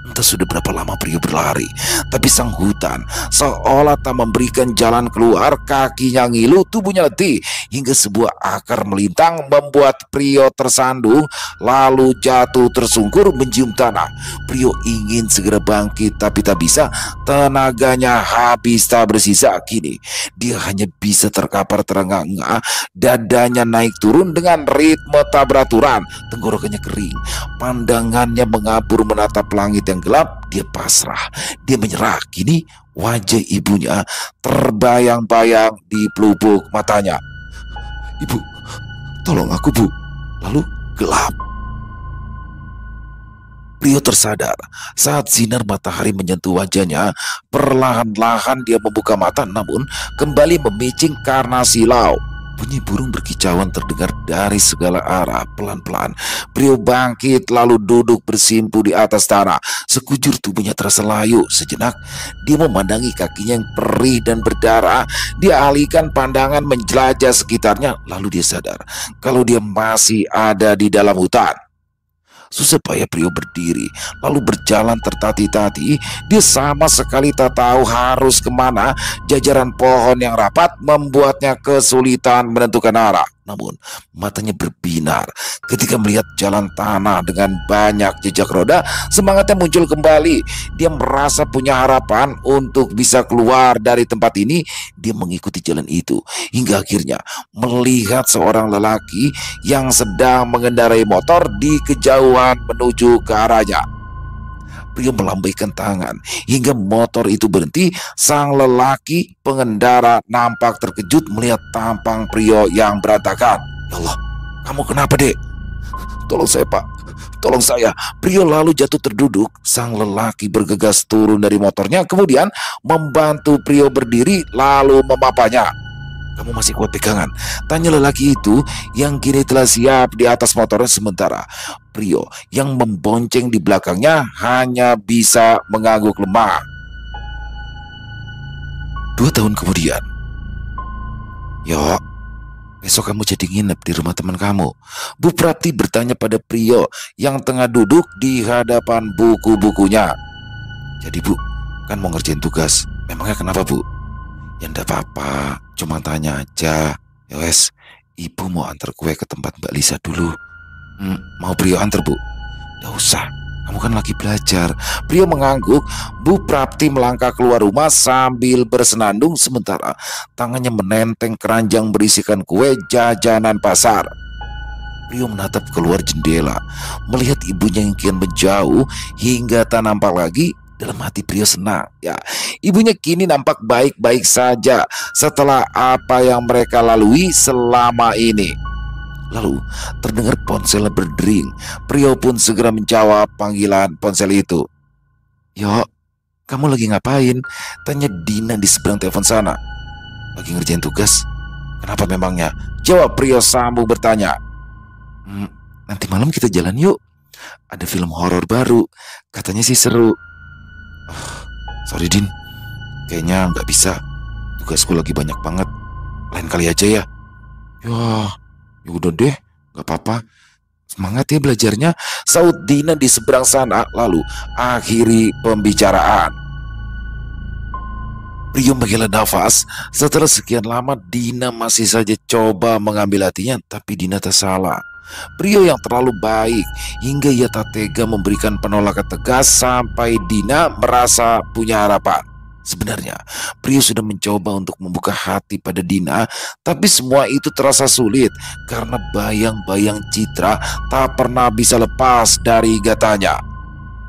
Entah sudah berapa lama Prio berlari, tapi sang hutan seolah tak memberikan jalan keluar. Kakinya ngilu, tubuhnya letih, hingga sebuah akar melintang membuat Prio tersandung, lalu jatuh tersungkur mencium tanah. Prio ingin segera bangkit, tapi tak bisa. Tenaganya habis tak bersisa. Kini dia hanya bisa terkapar terengah-engah, dadanya naik turun dengan ritme tak beraturan. Tenggorokannya kering, pandangannya mengabur menatap langit yang gelap. Dia pasrah, dia menyerah. Kini wajah ibunya terbayang-bayang di pelupuk matanya. Ibu, tolong aku, Bu. Lalu gelap. Prio tersadar saat sinar matahari menyentuh wajahnya. Perlahan-lahan dia membuka mata, namun kembali memicing karena silau. Bunyi burung berkicauan terdengar dari segala arah. Pelan-pelan Prio bangkit, lalu duduk bersimpu di atas tanah. Sekujur tubuhnya terasa layu. Sejenak dia memandangi kakinya yang perih dan berdarah. Dia alihkan pandangan menjelajah sekitarnya. Lalu dia sadar kalau dia masih ada di dalam hutan. Susah payah Prio berdiri, lalu berjalan tertati-tati. Dia sama sekali tak tahu harus kemana. Jajaran pohon yang rapat membuatnya kesulitan menentukan arah. Namun matanya berbinar ketika melihat jalan tanah dengan banyak jejak roda. Semangatnya muncul kembali. Dia merasa punya harapan untuk bisa keluar dari tempat ini. Dia mengikuti jalan itu hingga akhirnya melihat seorang lelaki yang sedang mengendarai motor di kejauhan menuju ke arahnya. Prio melambaikan tangan hingga motor itu berhenti. Sang lelaki pengendara nampak terkejut melihat tampang Prio yang berantakan. Ya Allah, kamu kenapa, Dek? Tolong saya, Pak. Tolong saya. Prio lalu jatuh terduduk. Sang lelaki bergegas turun dari motornya, kemudian membantu Prio berdiri lalu memapanya. Kamu masih kuat pegangan? Tanya lelaki itu yang kini telah siap di atas motornya. Sementara Prio yang membonceng di belakangnya hanya bisa mengangguk lemah. 2 tahun kemudian. Yo, besok kamu jadi nginep di rumah teman kamu. Bu Prapti bertanya pada Prio yang tengah duduk di hadapan buku-bukunya. Jadi Bu, kan mau ngerjain tugas. Memangnya kenapa, Bu? Ya enggak apa-apa, cuma tanya aja. Ya wes, Ibu mau antar kue ke tempat Mbak Lisa dulu. Mau Prio antar, Bu? Nggak usah, kamu kan lagi belajar. Prio mengangguk. Bu Prapti melangkah keluar rumah sambil bersenandung, sementara tangannya menenteng keranjang berisikan kue jajanan pasar. Prio menatap keluar jendela, melihat ibunya yang kian menjauh hingga tak nampak lagi. Dalam hati Prio senang. Ya, ibunya kini nampak baik-baik saja setelah apa yang mereka lalui selama ini. Lalu terdengar ponsel berdering. Prio pun segera menjawab panggilan ponsel itu. Yo, kamu lagi ngapain? Tanya Dina di seberang telepon sana. Lagi ngerjain tugas. Kenapa memangnya? Jawab Prio sambung bertanya. Nanti malam kita jalan yuk. Ada film horor baru. Katanya sih seru. Sorry Din, kayaknya nggak bisa. Tugasku lagi banyak banget. Lain kali aja ya. Ya udah deh, nggak apa-apa. Semangat ya belajarnya, saut Dina di seberang sana. Lalu akhiri pembicaraan. Prio menghela nafas. Setelah sekian lama Dina masih saja coba mengambil hatinya, tapi Dina tak salah. Prio yang terlalu baik hingga ia tak tega memberikan penolakan tegas sampai Dina merasa punya harapan. Sebenarnya, Prio sudah mencoba untuk membuka hati pada Dina, tapi semua itu terasa sulit karena bayang-bayang Citra tak pernah bisa lepas dari ingatannya.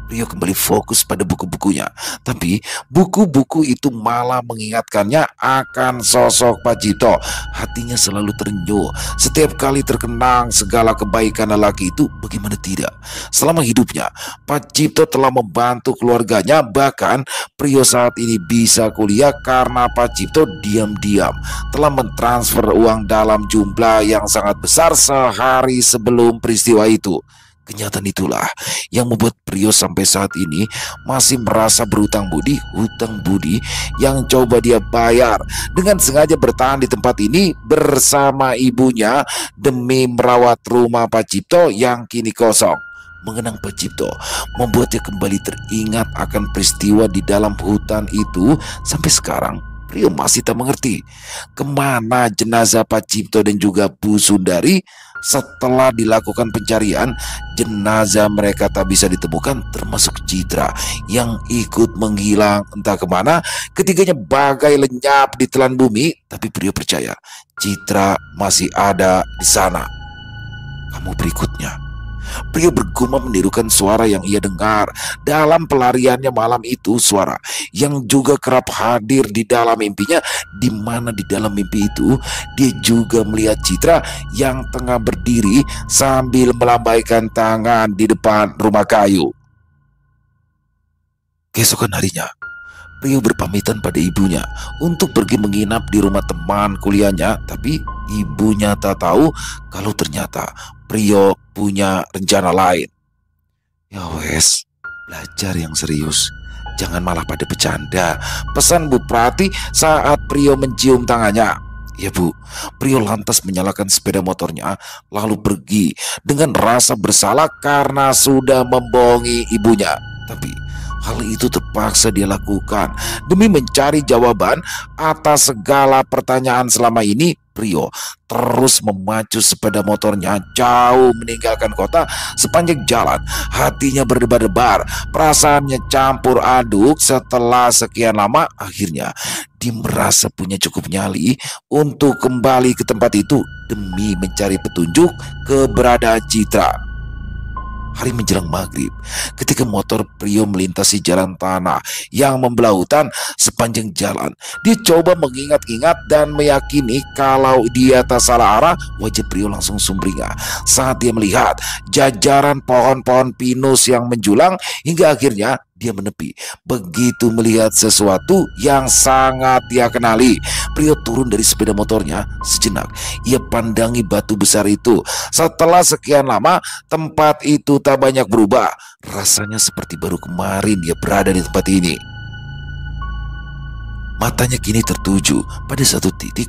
Prio kembali fokus pada buku-bukunya, tapi buku-buku itu malah mengingatkannya akan sosok Pak Cipto. Hatinya selalu terenyuh setiap kali terkenang segala kebaikan lelaki itu. Bagaimana tidak? Selama hidupnya, Pak Cipto telah membantu keluarganya. Bahkan Prio saat ini bisa kuliah karena Pak Cipto diam-diam telah mentransfer uang dalam jumlah yang sangat besar sehari sebelum peristiwa itu. Kenyataan itulah yang membuat Prio sampai saat ini masih merasa berhutang budi, hutang budi yang coba dia bayar dengan sengaja bertahan di tempat ini bersama ibunya demi merawat rumah Pak Cipto yang kini kosong. Mengenang Pak Cipto membuatnya kembali teringat akan peristiwa di dalam hutan itu. Sampai sekarang Prio masih tak mengerti kemana jenazah Pak Cipto dan juga Bu Sundari. Setelah dilakukan pencarian, jenazah mereka tak bisa ditemukan, termasuk Citra yang ikut menghilang entah kemana. Ketiganya bagai lenyap di telan bumi. Tapi Prio percaya Citra masih ada di sana. Kamu berikutnya. Prio bergumam menirukan suara yang ia dengar dalam pelariannya malam itu, suara yang juga kerap hadir di dalam mimpinya, di mana di dalam mimpi itu dia juga melihat Citra yang tengah berdiri sambil melambaikan tangan di depan rumah kayu. Keesokan harinya, Prio berpamitan pada ibunya untuk pergi menginap di rumah teman kuliahnya, tapi ibunya tak tahu kalau ternyata Prio punya rencana lain. Ya wes, belajar yang serius, jangan malah pada bercanda, pesan Bu Prati saat Prio mencium tangannya. Ya Bu, Prio lantas menyalakan sepeda motornya lalu pergi dengan rasa bersalah karena sudah membohongi ibunya. Tapi hal itu terpaksa dia lakukan demi mencari jawaban atas segala pertanyaan selama ini. Prio terus memacu sepeda motornya jauh meninggalkan kota. Sepanjang jalan hatinya berdebar-debar, perasaannya campur aduk. Setelah sekian lama, akhirnya dia merasa punya cukup nyali untuk kembali ke tempat itu demi mencari petunjuk keberadaan Citra. Hari menjelang maghrib, ketika motor Prio melintasi jalan tanah yang membelah hutan. Sepanjang jalan dia coba mengingat-ingat dan meyakini kalau dia tak salah arah. Wajah Prio langsung sumringah saat dia melihat jajaran pohon-pohon pinus yang menjulang. Hingga akhirnya dia menepi begitu melihat sesuatu yang sangat dia kenali. Prio turun dari sepeda motornya. Sejenak ia pandangi batu besar itu. Setelah sekian lama, tempat itu tak banyak berubah. Rasanya seperti baru kemarin dia berada di tempat ini. Matanya kini tertuju pada satu titik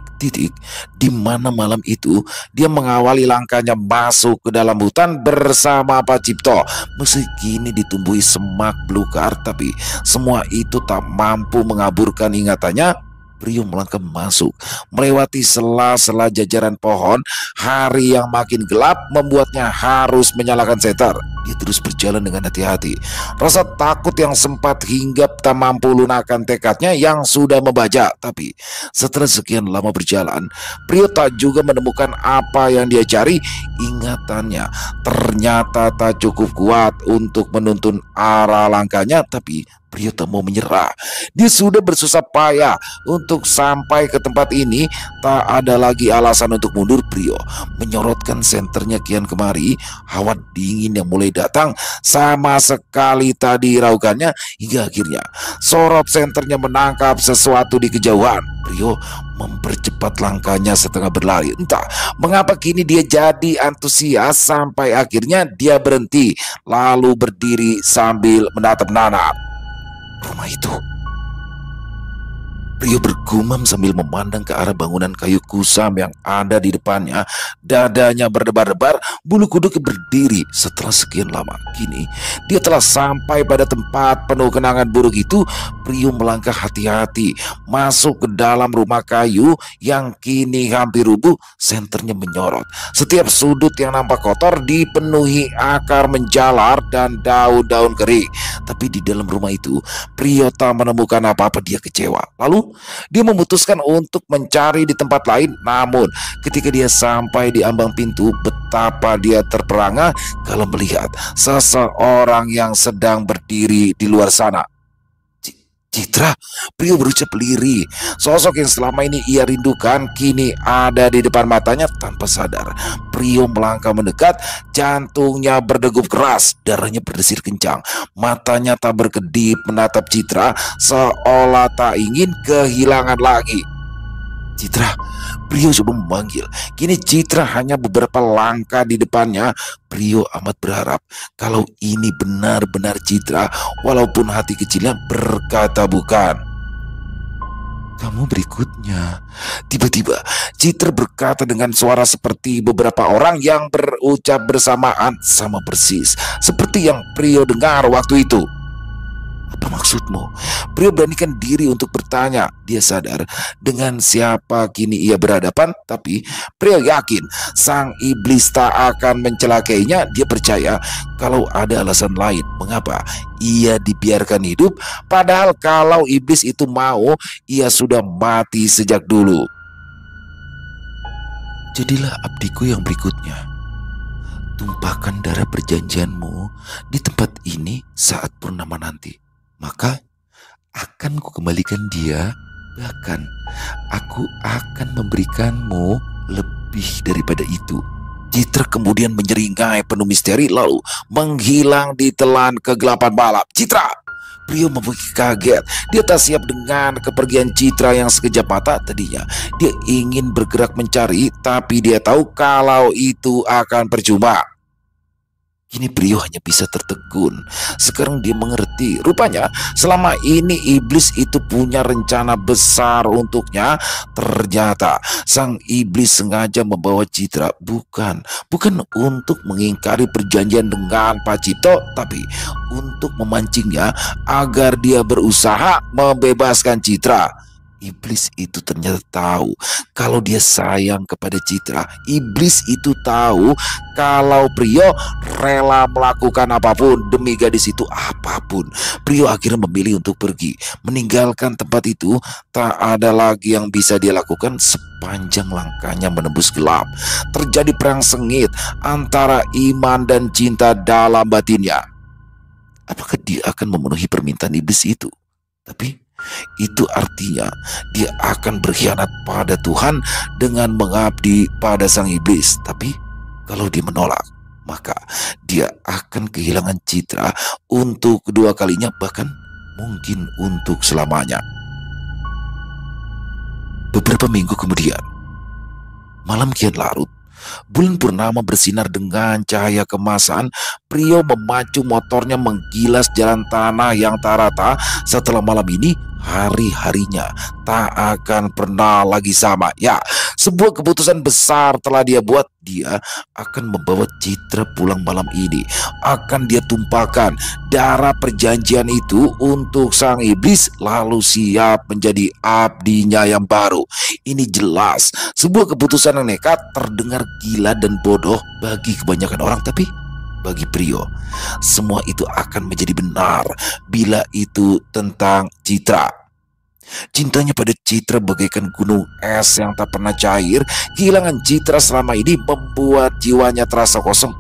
di mana malam itu dia mengawali langkahnya masuk ke dalam hutan bersama Pak Cipto. Meski kini ditumbuhi semak belukar, tapi semua itu tak mampu mengaburkan ingatannya. Prio melangkah masuk, melewati sela-sela jajaran pohon. Hari yang makin gelap membuatnya harus menyalakan seter. Dia terus berjalan dengan hati-hati. Rasa takut yang sempat hinggap tak mampu lunakkan tekadnya yang sudah membajak. Tapi setelah sekian lama berjalan, Prio tak juga menemukan apa yang dia cari. Ingatannya ternyata tak cukup kuat untuk menuntun arah langkahnya. Tapi Prio tak mau menyerah. Dia sudah bersusah payah untuk sampai ke tempat ini. Tak ada lagi alasan untuk mundur. Prio menyorotkan senternya kian kemari. Hawa dingin yang mulai datang sama sekali tak diraukannya. Hingga akhirnya sorot senternya menangkap sesuatu di kejauhan. Prio mempercepat langkahnya setengah berlari. Entah mengapa kini dia jadi antusias sampai akhirnya dia berhenti lalu berdiri sambil menatap-natap rumah itu. Prio bergumam sambil memandang ke arah bangunan kayu kusam yang ada di depannya. Dadanya berdebar-debar, bulu kuduknya berdiri. Setelah sekian lama, kini dia telah sampai pada tempat penuh kenangan buruk itu. Prio melangkah hati-hati masuk ke dalam rumah kayu yang kini hampir rubuh. Senternya menyorot. Setiap sudut yang nampak kotor dipenuhi akar menjalar dan daun-daun kering. Tapi di dalam rumah itu, Prio tak menemukan apa-apa. Dia kecewa. Lalu dia memutuskan untuk mencari di tempat lain. Namun ketika dia sampai di ambang pintu, betapa dia terperangah kalau melihat seseorang yang sedang berdiri di luar sana. Citra, Prio berucap lirih. Sosok yang selama ini ia rindukan kini ada di depan matanya. Tanpa sadar, Prio melangkah mendekat. Jantungnya berdegup keras, darahnya berdesir kencang. Matanya tak berkedip menatap Citra, seolah tak ingin kehilangan lagi. Citra, Prio coba memanggil. Kini Citra hanya beberapa langkah di depannya. Prio amat berharap kalau ini benar-benar Citra, walaupun hati kecilnya berkata bukan. Kamu berikutnya. Tiba-tiba Citra berkata dengan suara seperti beberapa orang yang berucap bersamaan, sama persis seperti yang Prio dengar waktu itu. Apa maksudmu? Prio beranikan diri untuk bertanya. Dia sadar dengan siapa kini ia berhadapan, tapi Prio yakin sang iblis tak akan mencelakainya. Dia percaya kalau ada alasan lain mengapa ia dibiarkan hidup, padahal kalau iblis itu mau, ia sudah mati sejak dulu. Jadilah abdiku yang berikutnya. Tumpahkan darah perjanjianmu di tempat ini saat purnama nanti. Maka akan kukembalikan dia, bahkan aku akan memberikanmu lebih daripada itu. Citra kemudian menyeringai penuh misteri lalu menghilang di telan kegelapan malam. Citra! Prio membuat kaget. Dia tak siap dengan kepergian Citra yang sekejap mata. Tadinya dia ingin bergerak mencari, tapi dia tahu kalau itu akan percuma. Kini Prio hanya bisa tertegun. Sekarang dia mengerti. Rupanya selama ini iblis itu punya rencana besar untuknya. Ternyata sang iblis sengaja membawa Citra bukan untuk mengingkari perjanjian dengan Pak Cipto, tapi untuk memancingnya agar dia berusaha membebaskan Citra. Iblis itu ternyata tahu kalau dia sayang kepada Citra. Iblis itu tahu kalau Prio rela melakukan apapun demi gadis itu, apapun. Prio akhirnya memilih untuk pergi, meninggalkan tempat itu. Tak ada lagi yang bisa dia lakukan sepanjang langkahnya menembus gelap. Terjadi perang sengit antara iman dan cinta dalam batinnya. Apakah dia akan memenuhi permintaan iblis itu? Tapi itu artinya dia akan berkhianat pada Tuhan dengan mengabdi pada sang iblis. Tapi kalau dia menolak, maka dia akan kehilangan Citra untuk kedua kalinya, bahkan mungkin untuk selamanya. Beberapa minggu kemudian, malam kian larut. Bulan purnama bersinar dengan cahaya kemasan. Prio memacu motornya menggilas jalan tanah yang tak rata. Setelah malam ini, hari-harinya tak akan pernah lagi sama. Ya, sebuah keputusan besar telah dia buat. Dia akan membawa Citra pulang malam ini. Akan dia tumpahkan darah perjanjian itu untuk sang iblis, lalu siap menjadi abdinya yang baru. Ini jelas sebuah keputusan yang nekat, terdengar gila dan bodoh bagi kebanyakan orang, tapi bagi Prio semua itu akan menjadi benar bila itu tentang Citra. Cintanya pada Citra bagaikan gunung es yang tak pernah cair. Kehilangan Citra selama ini membuat jiwanya terasa kosong.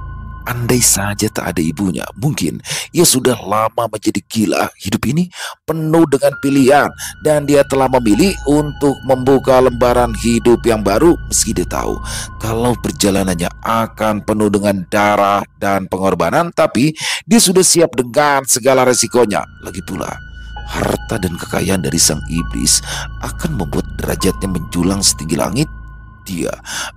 Andai saja tak ada ibunya, mungkin ia sudah lama menjadi gila. Hidup ini penuh dengan pilihan, dan dia telah memilih untuk membuka lembaran hidup yang baru. Meski dia tahu kalau perjalanannya akan penuh dengan darah dan pengorbanan, tapi dia sudah siap dengan segala resikonya. Lagi pula, harta dan kekayaan dari sang iblis akan membuat derajatnya menjulang setinggi langit. Dia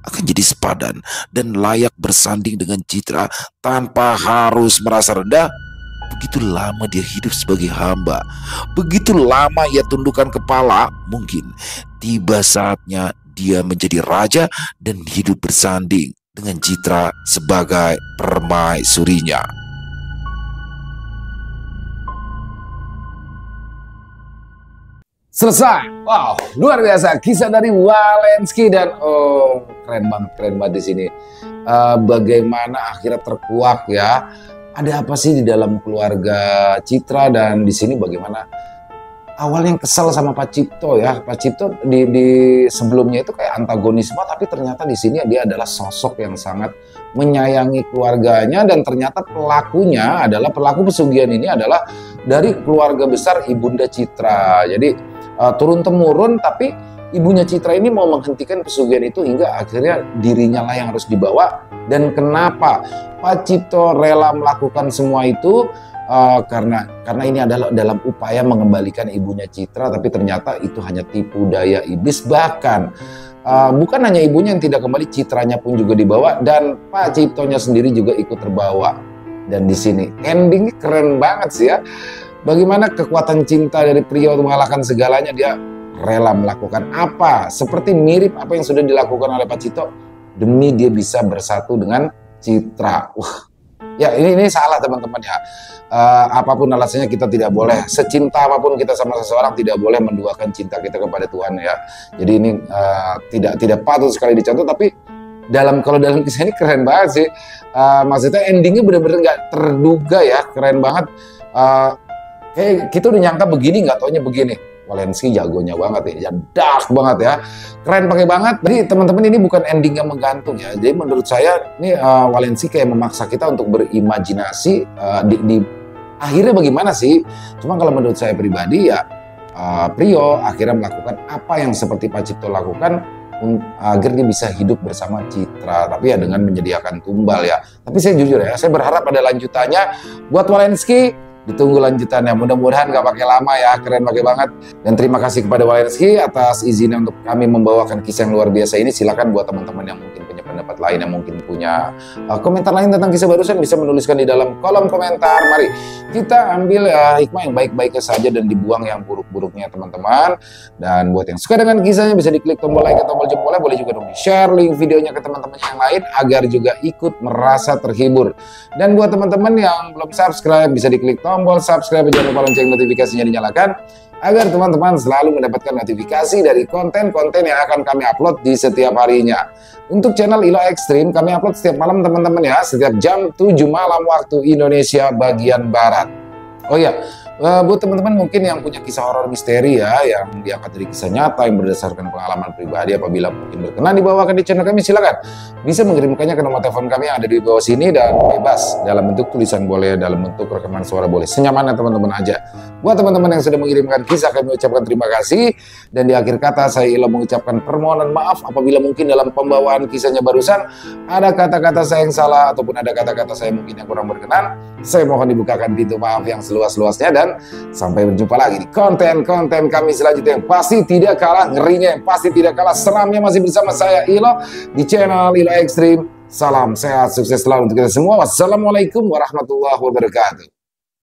akan jadi sepadan dan layak bersanding dengan Citra tanpa harus merasa rendah. Begitu lama dia hidup sebagai hamba, begitu lama ia tundukkan kepala, mungkin tiba saatnya dia menjadi raja dan hidup bersanding dengan Citra sebagai permaisurinya. 。 . 。 . 。 . 。 . 。 . . . 。 . 。 . 。 . 。 . 。 . 。 . 。 . 。 . 。 . 。 . 。 。 . 。 。 . 。 。 . 。 。 . 。 。 . 。 。 . 。 . 。 . 。 . Selesai. Wow, luar biasa. Kisah dari Walensky dan keren banget di sini. Bagaimana akhirnya terkuak ya. Ada apa sih di dalam keluarga Citra, dan di sini bagaimana awalnya kesel sama Pak Cipto ya. Pak Cipto di sebelumnya itu kayak antagonisme, tapi ternyata di sini dia adalah sosok yang sangat menyayangi keluarganya, dan ternyata pelakunya adalah pelaku pesugihan ini adalah dari keluarga besar Ibunda Citra. Jadi turun temurun, tapi ibunya Citra ini mau menghentikan pesugihan itu hingga akhirnya dirinya lah yang harus dibawa. Dan kenapa Pak Cipto rela melakukan semua itu? Karena ini adalah dalam upaya mengembalikan ibunya Citra, tapi ternyata itu hanya tipu daya iblis. Bahkan bukan hanya ibunya yang tidak kembali, Citranya pun juga dibawa, dan Pak Ciptonya sendiri juga ikut terbawa. Dan di sini endingnya keren banget sih ya. Bagaimana kekuatan cinta dari Priyo untuk mengalahkan segalanya, dia rela melakukan apa? Seperti mirip apa yang sudah dilakukan oleh Pak Cipto demi dia bisa bersatu dengan Citra. Ya ini salah teman-teman ya. Apapun alasannya kita tidak boleh, secinta apapun kita sama seseorang, tidak boleh menduakan cinta kita kepada Tuhan ya. Jadi ini tidak patut sekali dicontoh, tapi kalau dalam kisah ini keren banget sih. Maksudnya endingnya bener-bener nggak terduga ya, keren banget. Kayak kita udah nyangka begini, nggak taunya begini. Walensky jagonya banget ya, dark banget ya, keren pakai banget. Jadi teman-teman, ini bukan ending yang menggantung ya. Jadi menurut saya ini Walensky kayak memaksa kita untuk berimajinasi di akhirnya bagaimana sih. Cuma kalau menurut saya pribadi ya, Priyo akhirnya melakukan apa yang seperti Pak Cipto lakukan agar dia bisa hidup bersama Citra, tapi ya dengan menyediakan tumbal ya. Tapi saya jujur ya, saya berharap ada lanjutannya buat Walensky. Ditunggu lanjutannya, mudah-mudahan gak pakai lama ya, keren pakai banget. Dan terima kasih kepada Walensky atas izinnya untuk kami membawakan kisah yang luar biasa ini. Silakan buat teman-teman yang mungkin punya pendapat lain, yang mungkin punya komentar lain tentang kisah barusan, bisa menuliskan di dalam kolom komentar. Mari kita ambil hikmah yang baik-baiknya saja dan dibuang yang buruk-buruknya teman-teman. Dan buat yang suka dengan kisahnya bisa diklik tombol like atau tombol jempolnya, boleh juga dong di-share link videonya ke teman-teman yang lain agar juga ikut merasa terhibur. Dan buat teman-teman yang belum subscribe, bisa diklik tombol subscribe, jangan lupa lonceng notifikasinya dinyalakan agar teman-teman selalu mendapatkan notifikasi dari konten-konten yang akan kami upload di setiap harinya. Untuk channel Ilo Ekstrim kami upload setiap malam teman-teman ya, setiap jam 7 malam waktu Indonesia bagian Barat. Oh ya, buat teman-teman mungkin yang punya kisah horor misteri ya, yang diangkat dari kisah nyata yang berdasarkan pengalaman pribadi, apabila mungkin berkenan dibawakan di channel kami, silakan bisa mengirimkannya ke nomor telepon kami yang ada di bawah sini, dan bebas dalam bentuk tulisan boleh, dalam bentuk rekaman suara boleh, senyamannya teman-teman aja. Buat teman-teman yang sudah mengirimkan kisah, kami ucapkan terima kasih. Dan di akhir kata saya Ilo mengucapkan permohonan maaf apabila mungkin dalam pembawaan kisahnya barusan ada kata-kata saya yang salah ataupun ada kata-kata saya mungkin yang kurang berkenan. Saya mohon dibukakan pintu maaf yang seluas-luasnya, dan sampai berjumpa lagi di konten-konten kami selanjutnya yang pasti tidak kalah ngerinya, yang pasti tidak kalah seramnya, masih bersama saya Ilo di channel Ilo Ekstrim. Salam sehat, sukses selalu untuk kita semua. Wassalamualaikum warahmatullahi wabarakatuh.